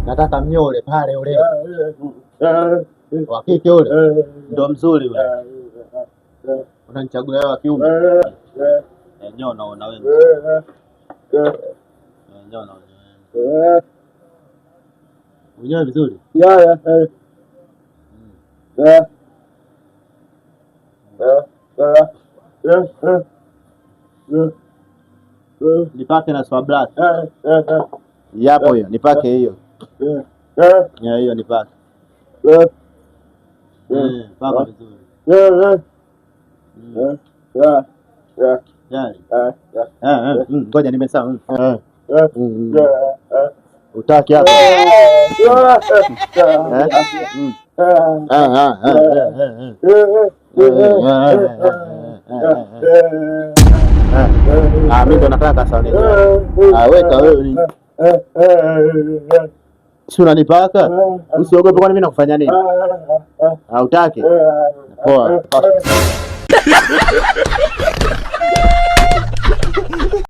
Nataka mnyole pale ule wa kike ule ndo mzuri ule. Unanichagulia wa kiume? Njoo unaona wewe. Njoo unaona wewe. Unyoe vizuri? Nipake na swablat. Yapo hiyo, nipake hiyo. Hiyo nipake. Paka vizuri. Ngoja nimesahau. Utaki hapo. Mimi ndo nataka sawa. Weka wewe. Si unanipaka? Usiogope, kwani mimi nakufanya nini? Hautaki? Poa.